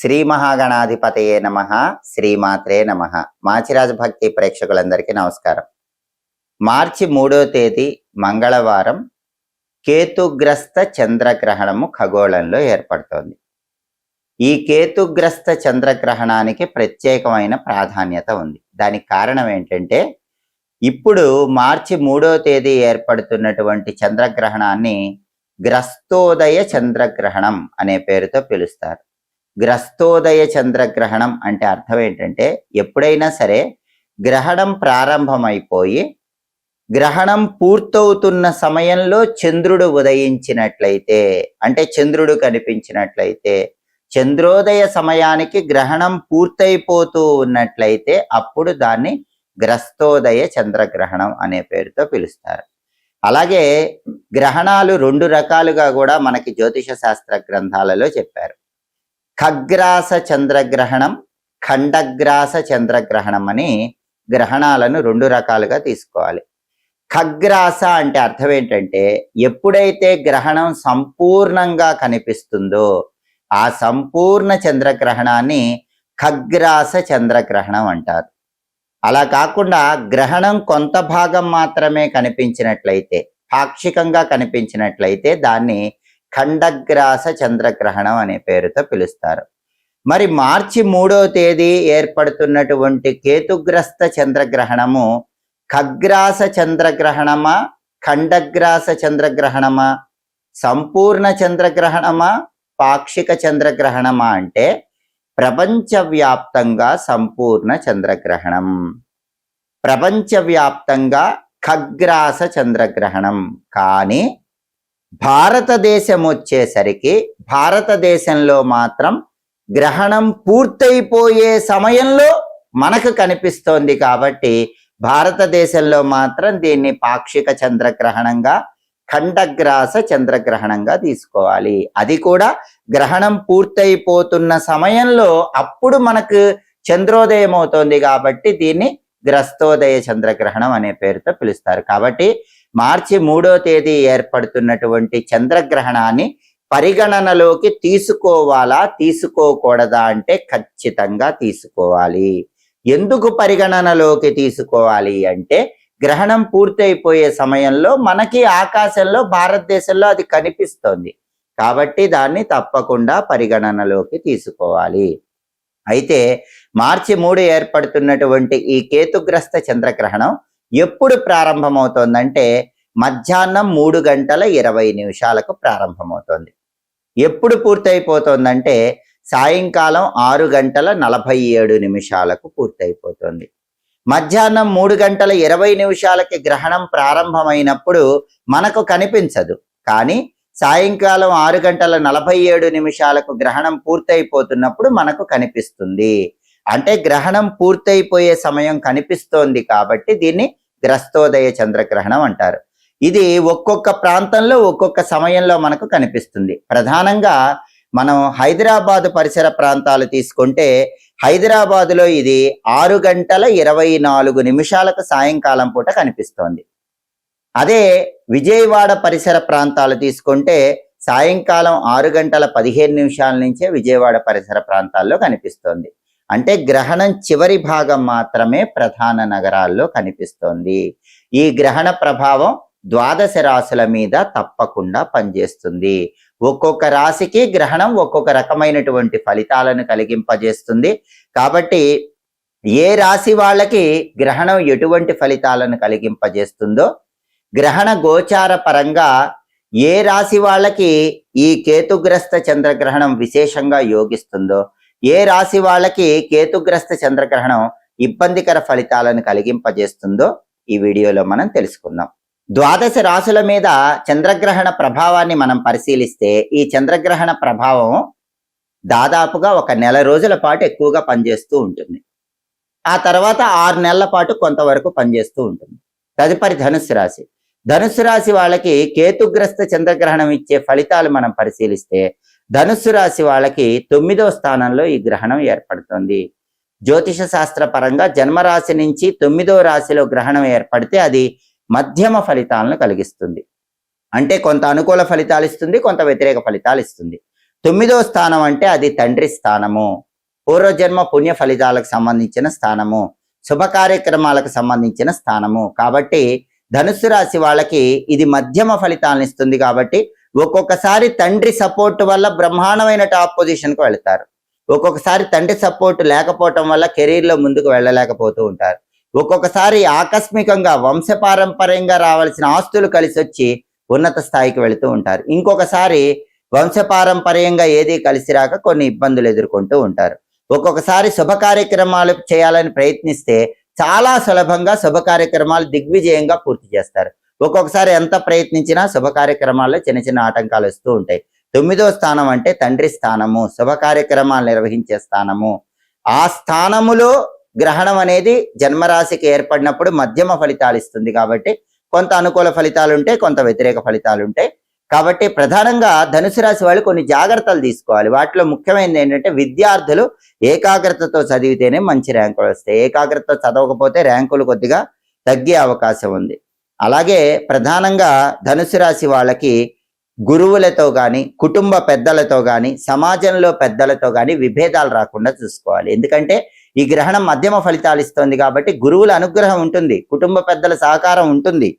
శ్రీ మహాగణాధిపతయే నమః. శ్రీమాత్రే నమః. మాచిరాజ భక్తి ప్రేక్షకులందరికీ నమస్కారం. మార్చి 3వ తేదీ మంగళవారం కేతుగ్రస్త చంద్రగ్రహణము ఖగోళంలో ఏర్పడుతోంది. ఈ కేతుగ్రస్త చంద్రగ్రహణానికి ప్రత్యేకమైన ప్రాధాన్యత ఉంది. దానికి కారణం ఏంటంటే, ఇప్పుడు మార్చి 3వ తేదీ ఏర్పడుతున్నటువంటి చంద్రగ్రహణాన్ని గ్రస్తోదయ చంద్రగ్రహణం అనే పేరుతో పిలుస్తారు. గ్రస్తోదయ చంద్రగ్రహణం అంటే అర్థం ఏంటంటే, ఎప్పుడైనా సరే గ్రహణం ప్రారంభమైపోయి గ్రహణం పూర్తవుతున్న సమయంలో చంద్రుడు ఉదయించినట్లయితే, అంటే చంద్రుడు కనిపించినట్లయితే, చంద్రోదయ సమయానికి గ్రహణం పూర్తయిపోతూ ఉన్నట్లయితే అప్పుడు దాన్ని గ్రస్తోదయ చంద్రగ్రహణం అనే పేరుతో పిలుస్తారు. అలాగే గ్రహణాలు 2 రకాలుగా కూడా మనకి జ్యోతిష శాస్త్ర గ్రంథాలలో చెప్పారు. ఖగ్రాస చంద్రగ్రహణం, ఖండగ్రాస చంద్రగ్రహణం అని గ్రహణాలను 2 రకాలుగా తీసుకోవాలి. ఖగ్రాస అంటే అర్థం ఏంటంటే, ఎప్పుడైతే గ్రహణం సంపూర్ణంగా కనిపిస్తుందో ఆ సంపూర్ణ చంద్రగ్రహణాన్ని ఖగ్రాస చంద్రగ్రహణం అంటారు. అలా కాకుండా గ్రహణం కొంత భాగం మాత్రమే కనిపించినట్లయితే, పాక్షికంగా కనిపించినట్లయితే దాన్ని ఖండగ్రాస చంద్రగ్రహణం అనే పేరుతో పిలుస్తారు. మరి మార్చి 3వ తేదీ ఏర్పడుతున్నటువంటి కేతుగ్రస్త చంద్రగ్రహణము ఖగ్రాస చంద్రగ్రహణమా, ఖండగ్రాస చంద్రగ్రహణమా, సంపూర్ణ చంద్రగ్రహణమా, పాక్షిక చంద్రగ్రహణమా అంటే ప్రపంచవ్యాప్తంగా సంపూర్ణ చంద్రగ్రహణం, ప్రపంచవ్యాప్తంగా ఖగ్రాస చంద్రగ్రహణం. కానీ భారతదేశం వచ్చేసరికి భారతదేశంలో మాత్రం గ్రహణం పూర్తయిపోయే సమయంలో మనకు కనిపిస్తోంది కాబట్టి భారతదేశంలో మాత్రం దీన్ని పాక్షిక చంద్రగ్రహణంగా, ఖండగ్రాస చంద్రగ్రహణంగా తీసుకోవాలి. అది కూడా గ్రహణం పూర్తయిపోతున్న సమయంలో అప్పుడు మనకు చంద్రోదయం అవుతోంది కాబట్టి దీన్ని గ్రస్తోదయ చంద్రగ్రహణం అనే పేరుతో పిలుస్తారు. కాబట్టి మార్చి 3వ తేదీ ఏర్పడుతున్నటువంటి చంద్రగ్రహణాన్ని పరిగణనలోకి తీసుకోవాలా, తీసుకోకూడదా అంటే ఖచ్చితంగా తీసుకోవాలి. ఎందుకు పరిగణనలోకి తీసుకోవాలి అంటే, గ్రహణం పూర్తయిపోయే సమయంలో మనకి ఆకాశంలో భారతదేశంలో అది కనిపిస్తోంది కాబట్టి దాన్ని తప్పకుండా పరిగణనలోకి తీసుకోవాలి. అయితే మార్చి 3 ఏర్పడుతున్నటువంటి ఈ కేతుగ్రస్త చంద్రగ్రహణం ఎప్పుడు ప్రారంభమవుతోందంటే మధ్యాహ్నం 3:20 ప్రారంభమవుతోంది. ఎప్పుడు పూర్తయిపోతుందంటే సాయంకాలం 6:47 పూర్తయిపోతుంది. మధ్యాహ్నం 3:20 గ్రహణం ప్రారంభమైనప్పుడు మనకు కనిపించదు, కానీ సాయంకాలం 6:47 గ్రహణం పూర్తయిపోతున్నప్పుడు మనకు కనిపిస్తుంది. అంటే గ్రహణం పూర్తయిపోయే సమయం కనిపిస్తోంది కాబట్టి దీన్ని గ్రస్తోదయ చంద్రగ్రహణం అంటారు. ఇది ఒక్కొక్క ప్రాంతంలో ఒక్కొక్క సమయంలో మనకు కనిపిస్తుంది. ప్రధానంగా మనం హైదరాబాద్ పరిసర ప్రాంతాలు తీసుకుంటే హైదరాబాదులో ఇది 6:24 సాయంకాలం పూట కనిపిస్తోంది. అదే విజయవాడ పరిసర ప్రాంతాలు తీసుకుంటే సాయంకాలం 6:15 నుంచే విజయవాడ పరిసర ప్రాంతాల్లో కనిపిస్తోంది. అంటే గ్రహణం చివరి భాగం మాత్రమే ప్రధాన నగరాల్లో కనిపిస్తోంది. ఈ గ్రహణ ప్రభావం 12 రాశుల మీద తప్పకుండా పనిచేస్తుంది. ఒక్కొక్క రాశికి గ్రహణం ఒక్కొక్క రకమైనటువంటి ఫలితాలను కలిగింపజేస్తుంది. కాబట్టి ఏ రాశి వాళ్ళకి గ్రహణం ఎటువంటి ఫలితాలను కలిగింపజేస్తుందో, గ్రహణ గోచార పరంగా ఏ రాశి వాళ్ళకి ఈ కేతుగ్రస్త చంద్రగ్రహణం విశేషంగా యోగిస్తుందో, ఏ రాశి వాళ్ళకి కేతుగ్రస్త చంద్రగ్రహణం ఇబ్బందికర ఫలితాలను కలిగింపజేస్తుందో ఈ వీడియోలో మనం తెలుసుకుందాం. 12 రాశుల మీద చంద్రగ్రహణ ప్రభావాన్ని మనం పరిశీలిస్తే ఈ చంద్రగ్రహణ ప్రభావం దాదాపుగా 1 నెల రోజుల పాటు ఎక్కువగా పనిచేస్తూ ఉంటుంది. ఆ తర్వాత 6 నెలల పాటు కొంతవరకు పనిచేస్తూ ఉంటుంది. తదుపరి ధనుస్సు రాశి. ధనుస్సు రాశి వాళ్ళకి కేతుగ్రస్త చంద్రగ్రహణం ఇచ్చే ఫలితాలు మనం పరిశీలిస్తే ధనుస్సు రాశి వాళ్ళకి 9వ స్థానంలో ఈ గ్రహణం ఏర్పడుతుంది. జ్యోతిష శాస్త్ర పరంగా జన్మరాశి నుంచి 9వ రాశిలో గ్రహణం ఏర్పడితే అది మధ్యమ ఫలితాలను కలిగిస్తుంది. అంటే కొంత అనుకూల ఫలితాలు ఇస్తుంది, కొంత వ్యతిరేక ఫలితాలు ఇస్తుంది. 9వ స్థానం అంటే అది తండ్రి స్థానము, పూర్వజన్మ పుణ్య ఫలితాలకు సంబంధించిన స్థానము, శుభ కార్యక్రమాలకు సంబంధించిన స్థానము. కాబట్టి ధనుస్సు రాశి వాళ్ళకి ఇది మధ్యమ ఫలితాలను ఇస్తుంది. కాబట్టి ఒక్కొక్కసారి తండ్రి సపోర్ట్ వల్ల బ్రహ్మాండమైన టాప్ పొజిషన్కి వెళ్తారు, ఒక్కొక్కసారి తండ్రి సపోర్ట్ లేకపోవటం వల్ల కెరీర్లో ముందుకు వెళ్ళలేకపోతూ ఉంటారు, ఒక్కొక్కసారి ఆకస్మికంగా వంశపారంపర్యంగా రావాల్సిన ఆస్తులు కలిసి వచ్చి ఉన్నత స్థాయికి వెళుతూ ఉంటారు, ఇంకొకసారి వంశపారంపర్యంగా ఏది కలిసి రాక కొన్ని ఇబ్బందులు ఎదుర్కొంటూ ఉంటారు. ఒక్కొక్కసారి శుభ కార్యక్రమాలు చేయాలని ప్రయత్నిస్తే చాలా సులభంగా శుభ కార్యక్రమాలు దిగ్విజయంగా పూర్తి చేస్తారు. ఒక్కొక్కసారి ఎంత ప్రయత్నించినా శుభ కార్యక్రమాల్లో చిన్న చిన్న ఆటంకాలు వస్తూ ఉంటాయి. 9వ స్థానం అంటే తండ్రి స్థానము, శుభ కార్యక్రమాలు నిర్వహించే స్థానము. ఆ స్థానములో గ్రహణం అనేది జన్మరాశికి ఏర్పడినప్పుడు మధ్యమ ఫలితాలు ఇస్తుంది. కాబట్టి కొంత అనుకూల ఫలితాలు ఉంటాయి, కొంత వ్యతిరేక ఫలితాలు ఉంటాయి. కాబట్టి ప్రధానంగా ధనుసు రాశి వాళ్ళు కొన్ని జాగ్రత్తలు తీసుకోవాలి. వాటిలో ముఖ్యమైనది ఏంటంటే విద్యార్థులు ఏకాగ్రతతో చదివితేనే మంచి ర్యాంకులు వస్తాయి, ఏకాగ్రతతో చదవకపోతే ర్యాంకులు కొద్దిగా తగ్గే అవకాశం ఉంది. అలాగే ప్రధానంగా ధనుసు రాశి వాళ్ళకి గురువులతో కానీ, కుటుంబ పెద్దలతో కానీ, సమాజంలో పెద్దలతో కానీ విభేదాలు రాకుండా చూసుకోవాలి. ఎందుకంటే ఈ గ్రహణం మధ్యమ ఫలితాలు ఇస్తుంది కాబట్టి గురువుల అనుగ్రహం ఉంటుంది, కుటుంబ పెద్దల సహకారం ఉంటుంది,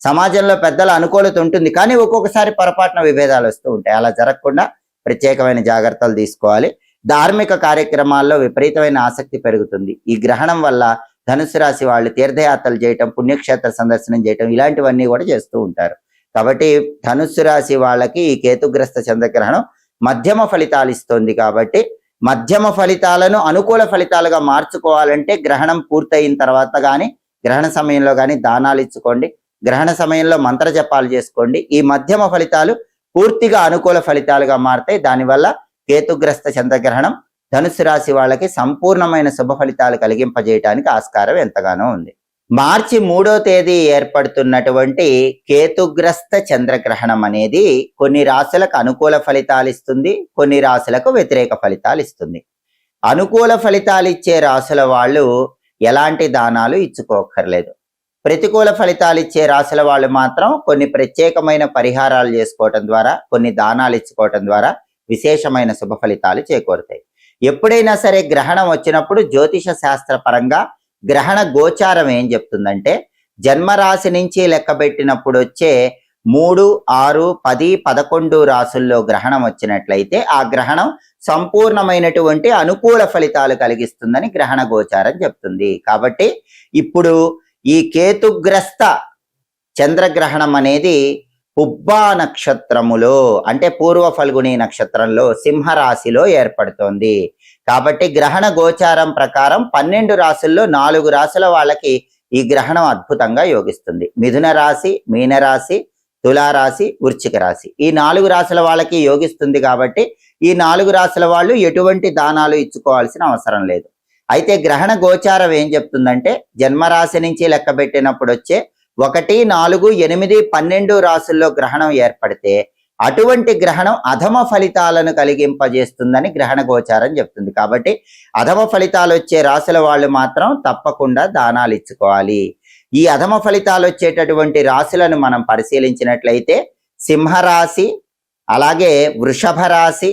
సమాజంలో పెద్దల అనుకూలత ఉంటుంది. కానీ ఒక్కొక్కసారి పొరపాటున విభేదాలు వస్తూ ఉంటాయి. అలా జరగకుండా ప్రత్యేకమైన జాగ్రత్తలు తీసుకోవాలి. ధార్మిక కార్యక్రమాల్లో విపరీతమైన ఆసక్తి పెరుగుతుంది. ఈ గ్రహణం వల్ల ధనుసు రాశి వాళ్ళు తీర్థయాత్రలు చేయటం, పుణ్యక్షేత్ర సందర్శనం చేయటం ఇలాంటివన్నీ కూడా చేస్తూ ఉంటారు. కాబట్టి ధనుస్సు రాశి వాళ్ళకి ఈ కేతుగ్రస్త చంద్రగ్రహణం మధ్యమ ఫలితాలు ఇస్తుంది. కాబట్టి మధ్యమ ఫలితాలను అనుకూల ఫలితాలుగా మార్చుకోవాలంటే గ్రహణం పూర్తయిన తర్వాత కానీ, గ్రహణ సమయంలో కానీ దానాలు ఇచ్చుకోండి, గ్రహణ సమయంలో మంత్ర జపాలు చేసుకోండి. ఈ మధ్యమ ఫలితాలు పూర్తిగా అనుకూల ఫలితాలుగా మారుతాయి. దానివల్ల కేతుగ్రస్త చంద్రగ్రహణం ధనుసు రాశి వాళ్ళకి సంపూర్ణమైన శుభ ఫలితాలు కలిగింపజేయడానికి ఆస్కారం ఎంతగానో ఉంది. మార్చి 3వ తేదీ ఏర్పడుతున్నటువంటి కేతుగ్రస్త చంద్రగ్రహణం అనేది కొన్ని రాశులకు అనుకూల ఫలితాలు ఇస్తుంది, కొన్ని రాశులకు వ్యతిరేక ఫలితాలు ఇస్తుంది. అనుకూల ఫలితాలు ఇచ్చే రాశుల వాళ్ళు ఎలాంటి దానాలు ఇచ్చుకోకర్లేదు. ప్రతికూల ఫలితాలు ఇచ్చే రాశుల వాళ్ళు మాత్రం కొన్ని ప్రత్యేకమైన పరిహారాలు చేసుకోవటం ద్వారా, కొన్ని దానాలు ఇచ్చుకోవటం ద్వారా విశేషమైన శుభ ఫలితాలు చేకూరుతాయి. ఎప్పుడైనా సరే గ్రహణం వచ్చినప్పుడు జ్యోతిష శాస్త్ర పరంగా గ్రహణ గోచారం ఏం చెప్తుందంటే, జన్మరాశి నుంచి లెక్కబెట్టినప్పుడు వచ్చే 3, 6, 10, 11 రాశుల్లో గ్రహణం వచ్చినట్లయితే ఆ గ్రహణం సంపూర్ణమైనటువంటి అనుకూల ఫలితాలు కలిగిస్తుందని గ్రహణ గోచారం చెప్తుంది. కాబట్టి ఇప్పుడు ఈ కేతుగ్రస్త చంద్రగ్రహణం అనేది పుబ్బా నక్షత్రములో అంటే పూర్వ ఫల్గుని నక్షత్రంలో సింహరాశిలో ఏర్పడుతోంది. కాబట్టి గ్రహణ గోచారం ప్రకారం 12 రాశుల్లో 4 రాశుల వాళ్ళకి ఈ గ్రహణం అద్భుతంగా యోగిస్తుంది. మిథున రాశి, మీనరాశి, తులారాశి, వృశ్చిక రాశి ఈ 4 రాశుల వాళ్ళకి యోగిస్తుంది. కాబట్టి ఈ 4 రాశుల వాళ్ళు ఎటువంటి దానాలు ఇచ్చుకోవాల్సిన అవసరం లేదు. అయితే గ్రహణ గోచారం ఏం చెప్తుందంటే, జన్మరాశి నుంచి లెక్కబెట్టినప్పుడు వచ్చే 1, 4, 8, 12 రాశుల్లో గ్రహణం ఏర్పడితే అటువంటి గ్రహణం అధమ ఫలితాలను కలిగింపజేస్తుందని గ్రహణ గోచారం చెప్తుంది. కాబట్టి అధమ ఫలితాలు వచ్చే రాశుల వాళ్ళు మాత్రం తప్పకుండా దానాలు ఇచ్చుకోవాలి. ఈ అధమ ఫలితాలు వచ్చేటటువంటి రాశులను మనం పరిశీలించినట్లయితే సింహరాశి, అలాగే వృషభ రాశి,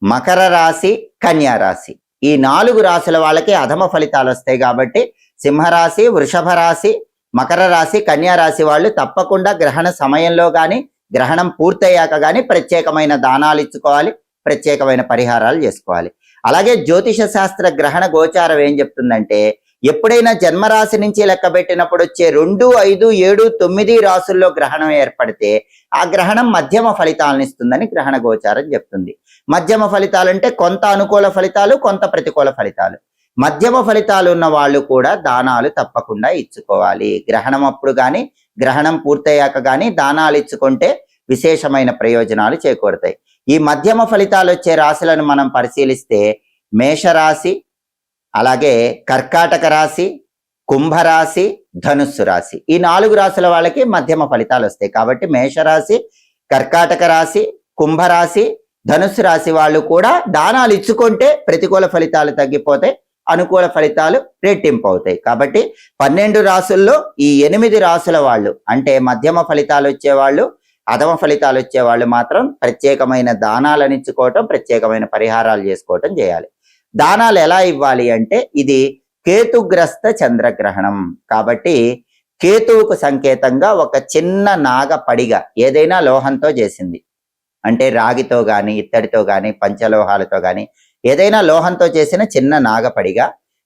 మకర రాశి, కన్యా రాశి ఈ 4 రాశుల వాళ్ళకి అధమ ఫలితాలు వస్తాయి. కాబట్టి సింహరాశి, వృషభ రాశి, మకర రాశి, కన్యా రాశి వాళ్ళు తప్పకుండా గ్రహణ సమయంలో కానీ, గ్రహణం పూర్తయ్యాక కానీ ప్రత్యేకమైన దానాలు ఇచ్చుకోవాలి, ప్రత్యేకమైన పరిహారాలు చేసుకోవాలి. అలాగే జ్యోతిష శాస్త్ర గ్రహణ గోచారం ఏం చెప్తుందంటే, ఎప్పుడైనా జన్మరాశి నుంచి లెక్కబెట్టినప్పుడు వచ్చే 2, 5, 7, 9 రాశుల్లో గ్రహణం ఏర్పడితే ఆ గ్రహణం మధ్యమ ఫలితాలను ఇస్తుందని గ్రహణ గోచారం చెప్తుంది. మధ్యమ ఫలితాలు అంటే కొంత అనుకూల ఫలితాలు, కొంత ప్రతికూల ఫలితాలు. మధ్యమ ఫలితాలు ఉన్న వాళ్ళు కూడా దానాలు తప్పకుండా ఇచ్చుకోవాలి. గ్రహణం అప్పుడు కానీ, గ్రహణం పూర్తయ్యాక కానీ దానాలు ఇచ్చుకుంటే విశేషమైన ప్రయోజనాలు చేకూరుతాయి. ఈ మధ్యమ ఫలితాలు వచ్చే రాశులను మనం పరిశీలిస్తే మేషరాశి, అలాగే కర్కాటక రాశి, కుంభరాశి, ధనుస్సు రాశి ఈ 4 రాశుల వాళ్ళకి మధ్యమ ఫలితాలు వస్తాయి. కాబట్టి మేషరాశి, కర్కాటక రాశి, కుంభరాశి, ధనుస్సు రాశి వాళ్ళు కూడా దానాలు ఇచ్చుకుంటే ప్రతికూల ఫలితాలు తగ్గిపోతాయి, అనుకూల ఫలితాలు రెట్టింపు అవుతాయి. కాబట్టి 12 రాశుల్లో ఈ 8 రాశుల వాళ్ళు అంటే మధ్యమ ఫలితాలు వచ్చేవాళ్ళు అధమ ఫలితాలు వచ్చే వాళ్ళు మాత్రం ప్రత్యేకమైన దానాలను ఇచ్చుకోవటం, ప్రత్యేకమైన పరిహారాలు చేసుకోవటం చేయాలి. దానాలు ఎలా ఇవ్వాలి అంటే ఇది కేతుగ్రస్త చంద్రగ్రహణం కాబట్టి కేతువుకు సంకేతంగా ఒక చిన్న నాగ పడిగ ఏదైనా లోహంతో చేసింది, అంటే రాగితో గాని, ఇత్తడితో గాని, పంచలోహాలతో గాని ఏదైనా లోహంతో చేసిన చిన్న నాగపడిగ,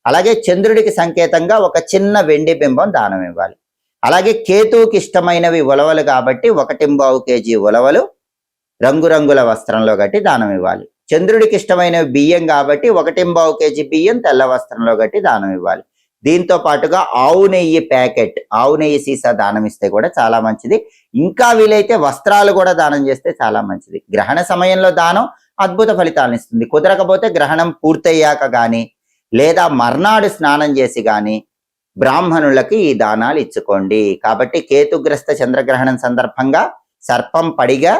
అలాగే చంద్రుడికి సంకేతంగా ఒక చిన్న వెండి బింబం దానం ఇవ్వాలి. అలాగే కేతువుకి ఇష్టమైనవి ఉలవలు కాబట్టి 1.25 kg ఉలవలు రంగురంగుల వస్త్రంలో కట్టి దానం ఇవ్వాలి. చంద్రుడికి ఇష్టమైనవి బియ్యం కాబట్టి 1.25 kg బియ్యం తెల్ల వస్త్రంలో కట్టి దానం ఇవ్వాలి. దీంతో పాటుగా ఆవు నెయ్యి ప్యాకెట్, ఆవు నెయ్యి సీసా దానం ఇస్తే కూడా చాలా మంచిది. ఇంకా వీలైతే వస్త్రాలు కూడా దానం చేస్తే చాలా మంచిది. గ్రహణ సమయంలో దానం అద్భుత ఫలితాలను ఇస్తుంది. కుదరకపోతే గ్రహణం పూర్తయ్యాక కానీ లేదా మర్నాడు స్నానం చేసి కానీ బ్రాహ్మణులకి ఈ దానాలు ఇచ్చుకోండి. కాబట్టి కేతుగ్రస్త చంద్రగ్రహణం సందర్భంగా సర్పం పడిగా,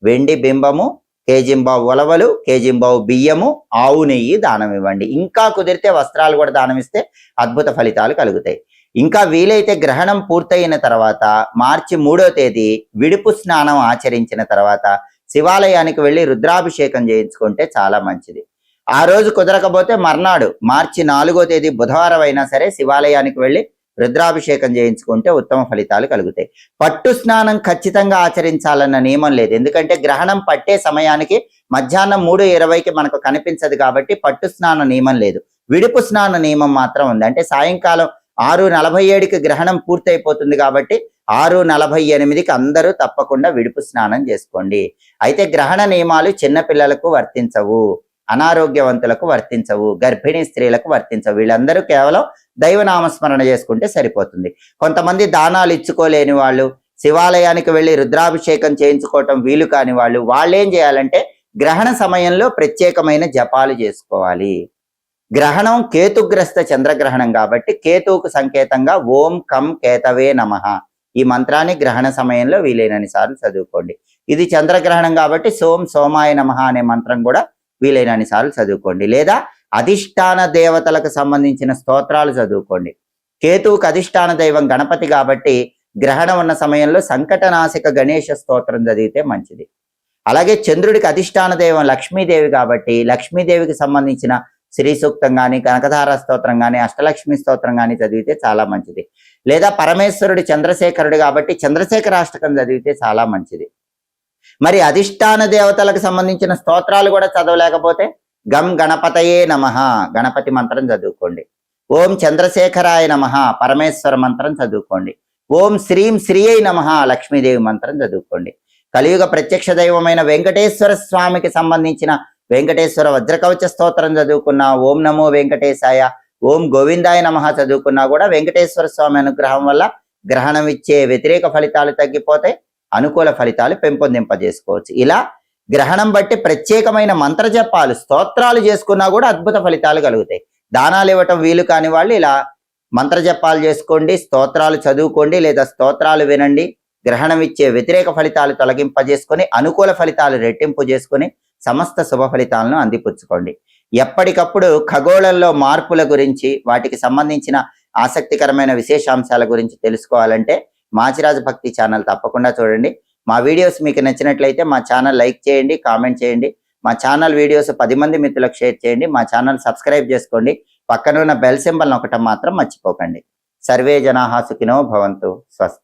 వెండి బింబము, కేజింబావు ఉలవలు, కేజింబావు బియ్యము, ఆవు నెయ్యి దానం ఇవ్వండి. ఇంకా కుదిరితే వస్త్రాలు కూడా దానం ఇస్తే అద్భుత ఫలితాలు కలుగుతాయి. ఇంకా వీలైతే గ్రహణం పూర్తయిన తర్వాత మార్చి 3వ తేదీ విడుపు స్నానం ఆచరించిన తర్వాత శివాలయానికి వెళ్ళి రుద్రాభిషేకం చేయించుకుంటే చాలా మంచిది. ఆ రోజు కుదరకపోతే మర్నాడు మార్చి 4వ తేదీ బుధవారం అయినా సరే శివాలయానికి వెళ్ళి రుద్రాభిషేకం చేయించుకుంటే ఉత్తమ ఫలితాలు కలుగుతాయి. పట్టు స్నానం ఖచ్చితంగా ఆచరించాలన్న నియమం లేదు. ఎందుకంటే గ్రహణం పట్టే సమయానికి మధ్యాహ్నం 3:20కి మనకు కనిపించదు కాబట్టి పట్టు స్నాన నియమం లేదు. విడుపు స్నాన నియమం మాత్రం ఉంది. అంటే సాయంకాలం 6:47కి గ్రహణం పూర్తయిపోతుంది కాబట్టి 6:48కి అందరూ తప్పకుండా విడుపు స్నానం చేసుకోండి. అయితే గ్రహణ నియమాలు చిన్నపిల్లలకు వర్తించవు, అనారోగ్యవంతులకు వర్తించవు, గర్భిణీ స్త్రీలకు వర్తించవు. వీళ్ళందరూ కేవలం దైవనామస్మరణ చేసుకుంటే సరిపోతుంది. కొంతమంది దానాలు ఇచ్చుకోలేని వాళ్ళు, శివాలయానికి వెళ్ళి రుద్రాభిషేకం చేయించుకోవటం వీలు కాని వాళ్ళు ఏం చేయాలంటే గ్రహణ సమయంలో ప్రత్యేకమైన జపాలు చేసుకోవాలి. గ్రహణం కేతుగ్రస్త చంద్రగ్రహణం కాబట్టి కేతువుకు సంకేతంగా ఓం కం కేతవే నమః ఈ మంత్రాన్ని గ్రహణ సమయంలో వీలైనన్ని సార్లు చదువుకోండి. ఇది చంద్రగ్రహణం కాబట్టి సోమాయ నమః అనే మంత్రం కూడా వీలైనన్ని సార్లు చదువుకోండి. లేదా అధిష్టాన దేవతలకు సంబంధించిన స్తోత్రాలు చదువుకోండి. కేతువుకు అధిష్టాన దైవం గణపతి కాబట్టి గ్రహణం ఉన్న సమయంలో సంకటనాశక గణేష స్తోత్రం చదివితే మంచిది. అలాగే చంద్రుడికి అధిష్టాన దైవం లక్ష్మీదేవి కాబట్టి లక్ష్మీదేవికి సంబంధించిన శ్రీ సూక్తం కానీ, కనకధార స్తోత్రం కానీ, అష్టలక్ష్మి స్తోత్రం కానీ చదివితే చాలా మంచిది. లేదా పరమేశ్వరుడు చంద్రశేఖరుడు కాబట్టి చంద్రశేఖరాష్టకం చదివితే చాలా మంచిది. మరి అధిష్టాన దేవతలకు సంబంధించిన స్తోత్రాలు కూడా చదవలేకపోతే గం గణపతయే నమః గణపతి మంత్రం చదువుకోండి. ఓం చంద్రశేఖరాయ నమః పరమేశ్వర మంత్రం చదువుకోండి. ఓం శ్రీం శ్రీయై నమః లక్ష్మీదేవి మంత్రం చదువుకోండి. కలియుగ ప్రత్యక్ష దైవమైన వెంకటేశ్వర స్వామికి సంబంధించిన వెంకటేశ్వర వజ్రకవచ స్తోత్రం చదువుకున్నా, ఓం నమో వెంకటేశాయ, ఓం గోవిందాయ నమః చదువుకున్నా కూడా వెంకటేశ్వర స్వామి అనుగ్రహం వల్ల గ్రహణం ఇచ్చే వ్యతిరేక ఫలితాలు తగ్గిపోతాయి, అనుకూల ఫలితాలు పెంపొందింపజేసుకోవచ్చు. ఇలా గ్రహణం బట్టి ప్రత్యేకమైన మంత్ర జపాలు, స్తోత్రాలు చేసుకున్నా కూడా అద్భుత ఫలితాలు కలుగుతాయి. దానాలు ఇవ్వటం వీలు కాని వాళ్ళు ఇలా మంత్ర జపాలు చేసుకోండి, స్తోత్రాలు చదువుకోండి, లేదా స్తోత్రాలు వినండి. గ్రహణం ఇచ్చే వ్యతిరేక ఫలితాలు తొలగింపజేసుకొని అనుకూల ఫలితాలు రెట్టింపు చేసుకొని సమస్త శుభ ఫలితాలను అందిపుచ్చుకోండి. ఎప్పటికప్పుడు ఖగోళంలో మార్పుల గురించి, వాటికి సంబంధించిన ఆసక్తికరమైన విశేషాంశాల గురించి తెలుసుకోవాలంటే మాచిరాజు భక్తి ఛానల్ తప్పకుండా చూడండి. మా వీడియోస్ మీకు నచ్చినట్లయితే మా ఛానల్ లైక్ చేయండి, కామెంట్ చేయండి. మా ఛానల్ వీడియోస్ 10 మంది మిత్రులకు షేర్ చేయండి. మా ఛానల్ సబ్స్క్రైబ్ చేసుకోండి. పక్కన ఉన్న బెల్ సింబల్ నొక్కటం మాత్రం మర్చిపోకండి. సర్వే జనాః సుఖినో భవంతు. స్వస్తి.